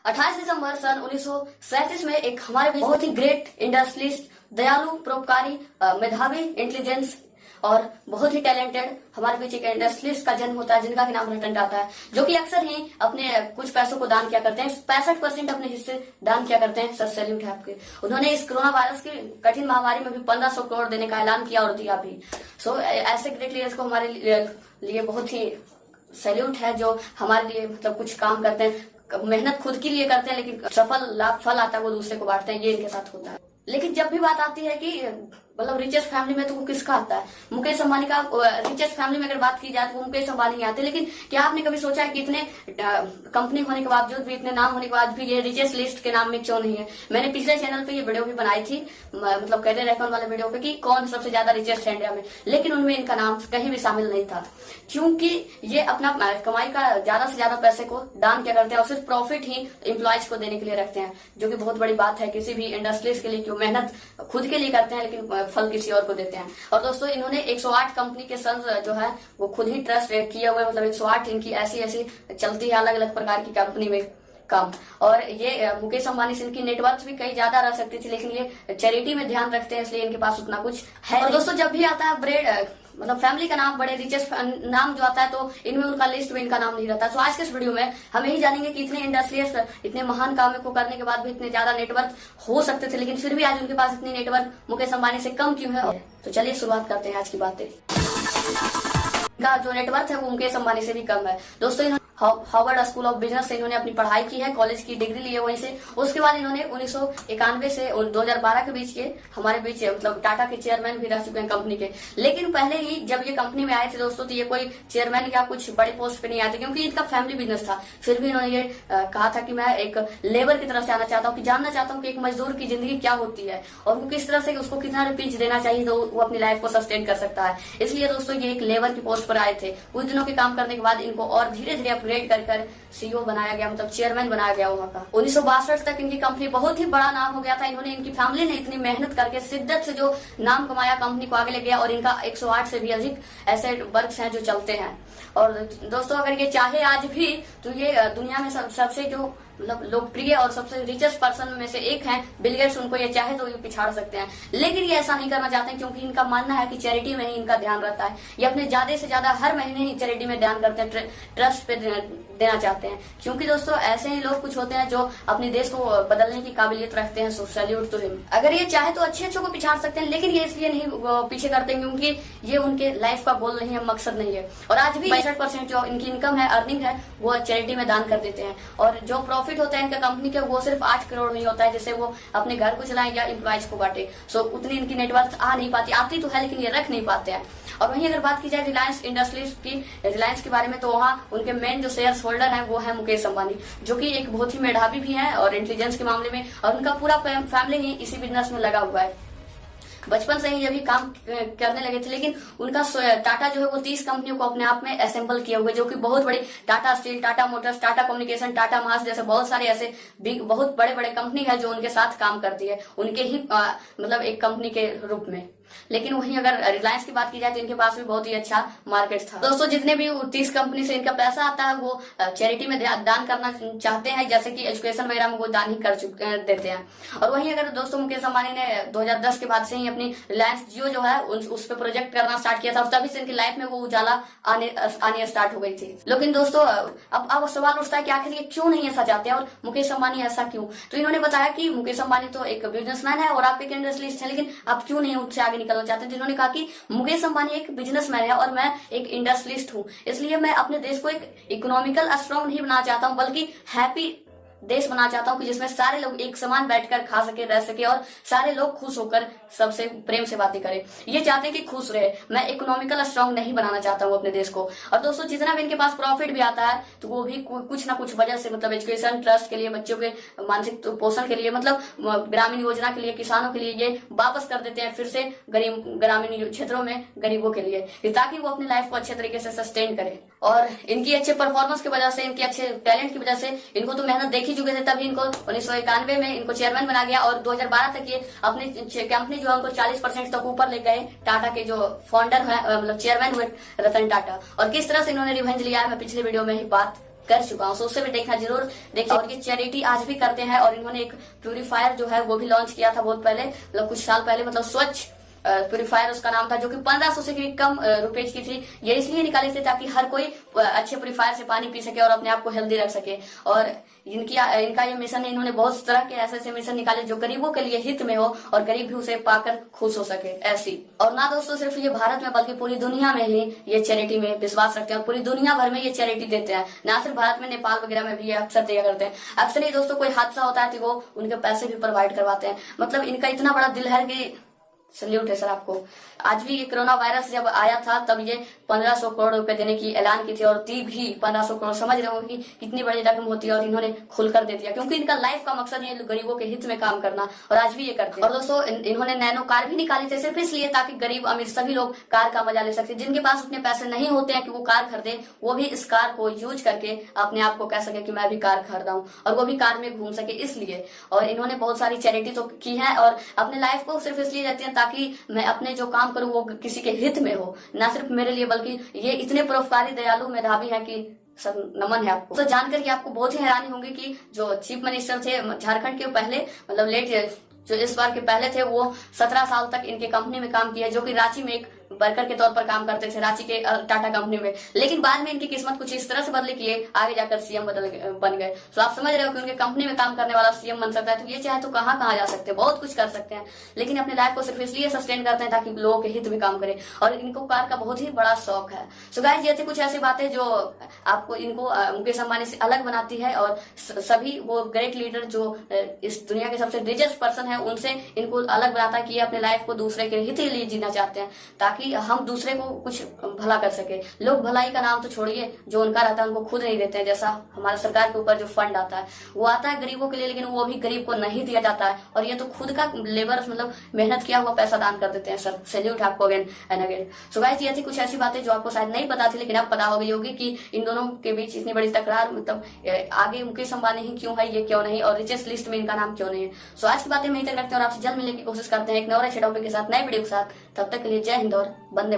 28 दिसंबर सन 1937 में एक हमारे बीच बहुत ही ग्रेट इंडस्ट्रियलिस्ट, दयालु, परोपकारी, मेधावी, इंटेलिजेंस और बहुत ही टैलेंटेड हमारे बीच एक इंडस्ट्रियलिस्ट का जन्म होता है, जिनका नाम रतन टाटा है, जो कि अक्सर ही अपने कुछ पैसों को दान किया करते हैं। 65% अपने हिस्से दान किया करते हैं। सर सैल्यूट है आपके। उन्होंने इस कोरोना वायरस की कठिन महामारी में भी 1500 करोड़ देने का ऐलान किया और दिया भी। सो ऐसे ग्रेट लीडर्स को हमारे लिए बहुत ही सैल्यूट है, जो हमारे लिए मतलब कुछ काम करते हैं, मेहनत खुद के लिए करते हैं, लेकिन सफल लाभ फल आता है वो दूसरे को बांटते हैं। ये इनके साथ होता है। लेकिन जब भी बात आती है कि मतलब रिचेस्ट फैमिली में, तो वो किसका आता है? मुकेश अंबानी का। रिचेस्ट फैमिली में अगर बात की जाए तो वो मुकेश अंबानी ही आते हैं। लेकिन क्या आपने कभी सोचा है कि इतने कंपनी होने के बावजूद भी, इतने नाम होने के बाद भी ये रिचेस्ट लिस्ट के नाम में क्यों नहीं है? मैंने पिछले चैनल पे ये वीडियो भी बनाई थी, मतलब करियर अकाउंट वाले वीडियो पे, कि कौन सबसे ज्यादा रिचेस्ट है इंडिया में, लेकिन उनमें इनका नाम कहीं भी शामिल नहीं था, क्योंकि ये अपना कमाई का ज्यादा से ज्यादा पैसे को दान क्या करते हैं और सिर्फ प्रॉफिट ही एम्प्लॉयज को देने के लिए रखते हैं, जो कि बहुत बड़ी बात है किसी भी इंडस्ट्रीज के लिए, क्यों मेहनत खुद के लिए करते हैं लेकिन फल किसी और को देते हैं। और दोस्तों, इन्होंने 108 कंपनी के सन्स जो है वो खुद ही ट्रस्ट किए हुए, मतलब 108 इनकी ऐसी ऐसी चलती है अलग अलग प्रकार की कंपनी में काम। और ये मुकेश अंबानी से इनकी नेटवर्थ भी कई ज्यादा रह सकती थी, लेकिन ये चैरिटी में ध्यान रखते हैं, इसलिए इनके पास उतना कुछ है। और दोस्तों, जब भी आता है ब्रेड मतलब फैमिली का नाम, बड़े रिचेस्ट नाम जो आता है, तो इनमें उनका लिस्ट में इनका नाम नहीं रहता। तो आज के इस वीडियो में हम यही जानेंगे कि इतने इंडस्ट्रियलिस्ट, इतने महान काम को करने के बाद भी इतने ज्यादा नेटवर्क हो सकते थे, लेकिन फिर भी आज उनके पास इतनी नेटवर्क मुकेश अंबानी से कम क्यों है। तो चलिए शुरुआत करते हैं आज की बातें। इनका जो नेटवर्क है वो मुकेश अंबानी से भी कम है। दोस्तों, इन्होंने हार्वर्ड स्कूल ऑफ बिजनेस से इन्होंने अपनी पढ़ाई की है, कॉलेज की डिग्री ली है वहीं से। उसके बाद इन्होंने 1991 से 2012 के बीच के हमारे बीच मतलब टाटा के चेयरमैन भी रह चुके हैं कंपनी के। लेकिन पहले ही जब ये कंपनी में आए थे दोस्तों, तो ये कोई चेयरमैन या कुछ बड़े पोस्ट पे नहीं आए थे, क्योंकि इनका फैमिली बिजनेस था। फिर भी इन्होंने ये कहा था कि मैं एक लेबर की तरफ से आना चाहता हूँ, कि जानना चाहता हूँ कि एक मजदूर की जिंदगी क्या होती है और वो किस तरह से उसको कितना पिंच देना चाहिए तो वो अपनी लाइफ को सस्टेन कर सकता है। इसलिए दोस्तों, ये एक लेबर की पोस्ट पर आए थे। कुछ दिनों के काम करने के बाद इनको और धीरे धीरे अपग्रेड कर सीईओ बनाया गया, मतलब चेयरमैन बनाया गया वहां का। 1962 तक इनकी कंपनी बहुत ही बड़ा नाम हो गया था। इन्होंने, इनकी फैमिली ने इतनी मेहनत करके शिद्दत से जो नाम कमाया, कंपनी को आगे ले गया, और इनका 108 से भी अधिक ऐसे वर्क्स हैं जो चलते हैं। और दोस्तों, अगर ये चाहे आज भी, तो ये दुनिया में सबसे जो मतलब लोकप्रिय और सबसे रिचेस्ट पर्सन में से एक हैं, बिल गेट्स। उनको ये चाहे तो ये पिछाड़ सकते हैं, लेकिन ये ऐसा नहीं करना चाहते हैं, क्योंकि इनका मानना है कि चैरिटी में ही इनका ध्यान रहता है। ये अपने ज्यादा से ज्यादा हर महीने ही चैरिटी में ध्यान करते हैं, ट्रस्ट पे देना चाहते हैं। क्योंकि दोस्तों, ऐसे ही लोग कुछ होते हैं जो अपने देश को बदलने की काबिलियत रखते हैं। सो सैल्यूट टू हिम। अगर ये चाहे तो अच्छे अच्छों को पिछाड़ सकते हैं, लेकिन ये इसलिए नहीं पीछे करते हैं क्योंकि ये उनके लाइफ का गोल नहीं है, मकसद नहीं है। और आज भी 65% जो इनकी इनकम है, अर्निंग है, वो चैरिटी में दान कर देते हैं। और जो प्रॉफिट होता है इनका कंपनी के, वो सिर्फ 8 करोड़ नहीं होता है, जिससे वो अपने घर को चलाएं या एम्प्लॉयज को बांटे। सो उतनी इनकी नेटवर्थ आ नहीं पाती, आती तो है लेकिन ये रख नहीं पाते हैं। और वहीं अगर बात की जाए रिलायंस इंडस्ट्रीज की, रिलायंस के बारे में, तो वहाँ उनके मेन जो शेयर होल्डर हैं वो है मुकेश अंबानी, जो कि एक बहुत ही मेधावी भी है और इंटेलिजेंस के मामले में, और उनका पूरा फैमिली ही इसी बिजनेस में लगा हुआ है। बचपन से ही ये भी काम करने लगे थे, लेकिन उनका टाटा जो है वो 30 कंपनियों को अपने आप में असेंबल किए हुए, जो कि बहुत बड़ी Tata Steel, Tata Motors, Tata Communication, Tata मास जैसे बहुत सारे ऐसे बिग बहुत बड़े बड़े कंपनी है जो उनके साथ काम करती है, उनके ही मतलब एक कंपनी के रूप में। लेकिन वहीं अगर रिलायंस की बात की जाए तो इनके पास भी बहुत ही अच्छा मार्केट था। दोस्तों, जितने भी 30 कंपनी से इनका पैसा आता है वो चैरिटी में दान करना चाहते हैं, जैसे कि एजुकेशन वगैरह में वो दान ही कर देते हैं। और वहीं अगर दोस्तों, मुकेश अंबानी ने 2010 के बाद से ही अपनी रिलायंस जियो जो है उस पर प्रोजेक्ट करना स्टार्ट किया था, और तभी से इनकी लाइफ में वो उजाला आने स्टार्ट हो गई थी। लेकिन दोस्तों, अब सवाल उठता है कि आखिर ये क्यों नहीं ऐसा चाहते और मुकेश अंबानी ऐसा क्यों? तो इन्होंने बताया कि मुकेश अंबानी तो एक बिजनेसमैन है और आप एक इंडस्ट्रियलिस्ट है, लेकिन आप क्यों नहीं उससे आगे निकलना चाहते हैं। जिन्होंने कहा कि मुकेश अंबानी एक बिजनेसमैन है और मैं एक इंडस्ट्रियलिस्ट हूं, इसलिए मैं अपने देश को एक इकोनॉमिकल स्ट्रॉन्ग नहीं बनाना चाहता हूं, बल्कि हैप्पी देश बनाना चाहता हूं, कि जिसमें सारे लोग एक समान बैठकर खा सके, रह सके, और सारे लोग खुश होकर सबसे प्रेम से बातें करें। ये चाहते हैं कि खुश रहे। मैं इकोनॉमिकल स्ट्रॉन्ग नहीं बनाना चाहता हूं अपने देश को। और दोस्तों, जितना भी इनके पास प्रॉफिट भी आता है तो वो भी कुछ ना कुछ वजह से, मतलब एजुकेशन ट्रस्ट के लिए, बच्चों के मानसिक पोषण के लिए, मतलब ग्रामीण योजना के लिए, किसानों के लिए ये वापस कर देते हैं फिर से ग्रामीण क्षेत्रों में गरीबों के लिए, ताकि वो अपनी लाइफ को अच्छे तरीके से सस्टेन करें। और इनकी अच्छे परफॉर्मेंस की वजह से, इनके अच्छे टैलेंट की वजह से, इनको तो मेहनत देख ही चुके थे, तभी इनको 1991 में इनको चेयरमैन बना गया, और 2012 तक ये अपनी कंपनी जो है उनको 40% तक ऊपर ले गए। टाटा के जो फाउंडर है, मतलब चेयरमैन हुए रतन टाटा। और किस तरह से इन्होंने रिवेंज लिया है, मैं पिछले वीडियो में ही बात कर चुका हूँ, सो उससे भी देखना जरूर देखिए। और ये चैरिटी आज भी करते हैं, और इन्होंने एक प्यूरीफायर जो है वो भी लॉन्च किया था बहुत पहले, मतलब कुछ साल पहले, मतलब स्वच्छ प्यूरीफायर उसका नाम था, जो कि 1500 से भी कम रुपए की थी। ये इसलिए निकाले थे ताकि हर कोई अच्छे प्यूरीफायर से पानी पी सके और अपने आप को हेल्दी रख सके। और इनका ये मिशन है, इन्होंने बहुत तरह के ऐसे मिशन निकाले जो गरीबों के लिए हित में हो और गरीब भी उसे पाकर खुश हो सके ऐसी। और ना दोस्तों सिर्फ ये भारत में बल्कि पूरी दुनिया में ही ये चैरिटी में विश्वास रखते हैं, और पूरी दुनिया भर में ये चैरिटी देते हैं, ना सिर्फ भारत में, नेपाल वगैरह में भी ये अक्सर दिया करते हैं। अक्सर ही दोस्तों कोई हादसा होता है तो वो उनके पैसे भी प्रोवाइड करवाते हैं। मतलब इनका इतना बड़ा दिल है कि सल्यूट है सर आपको। आज भी ये कोरोना वायरस जब आया था तब ये 1500 करोड़ रुपए देने की ऐलान की थी, और दी भी 1500 करोड़। समझ रहे हो कि कितनी बड़ी रकम होती है, और इन्होंने खुलकर दे दिया क्योंकि इनका लाइफ का मकसद है गरीबों के हित में काम करना, और आज भी ये करते हैं। और दोस्तों इन्होंने नैनो कार भी निकाली थी सिर्फ इसलिए ताकि गरीब अमीर सभी लोग कार का मजा ले सकते। जिनके पास उतने पैसे नहीं होते हैं कि वो कार खरीदे, वो भी इस कार को यूज करके अपने आप को कह सके कि मैं भी कार खरीदा हूँ, और वो भी कार में घूम सके इसलिए। और इन्होंने बहुत सारी चैरिटी तो की है, और अपने लाइफ को सिर्फ इसलिए रहती है ताकि मैं अपने जो काम करूं वो किसी के हित में हो, ना सिर्फ मेरे लिए, बल्कि ये इतने परोपकारी, दयालु, मेधावी हैं कि सर नमन है आपको। तो जानकर कि आपको बहुत ही हैरानी होगी कि जो चीफ मिनिस्टर थे झारखंड के पहले, मतलब लेट जो इस बार के पहले थे, वो 17 साल तक इनके कंपनी में काम किया, जो कि रांची में एक वर्कर के तौर पर काम करते थे, रांची के टाटा कंपनी में। लेकिन बाद में इनकी किस्मत कुछ इस तरह से बदली कि आगे जाकर सीएम बन गए। तो आप समझ रहे हो कि उनके कंपनी में काम करने वाला सीएम बन सकता है, तो ये चाहे तो कहाँ कहाँ जा सकते हैं, बहुत कुछ कर सकते हैं। लेकिन अपने लाइफ को सिर्फ इसलिए सस्टेन करते हैं ताकि लोगों के हित में काम करे, और इनको कार का बहुत ही बड़ा शौक है। सो गाइस, ये थी कुछ ऐसी बातें जो आपको इनको मुकेश अंबानी से अलग बनाती है, और सभी वो ग्रेट लीडर जो इस दुनिया के सबसे रिचेस्ट पर्सन है उनसे इनको अलग बनाता है कि ये अपने लाइफ को दूसरे के हित के लिए जीना चाहते हैं, ताकि हम दूसरे को कुछ भला कर सके। लोग भलाई का नाम तो छोड़िए, जो उनका रहता है उनको खुद नहीं देते हैं। जैसा हमारा सरकार के ऊपर जो फंड आता है वो आता है गरीबों के लिए, लेकिन वो भी गरीब को नहीं दिया जाता है, और ये तो खुद का लेबर, मतलब मेहनत किया हुआ पैसा दान कर देते हैं। सर सैल्यूट आपको again and again. So guys, ये थी कुछ ऐसी बातें जो आपको शायद नहीं पता थी, लेकिन अब पता हो गई होगी कि इन दोनों के बीच इतनी बड़ी तकरार, मतलब आगे मुकेश अंबानी ही क्यों है, ये क्यों नहीं, और रिचेस्ट लिस्ट में इनका नाम क्यों नहीं है। सो आज की बातें हम यहीं तक रखते हैं, और आपसे जल्द मिलने की कोशिश करते हैं एक नए टॉपिक के साथ, नए वीडियो के साथ। तब तक के लिए जय हिंद और वंदे।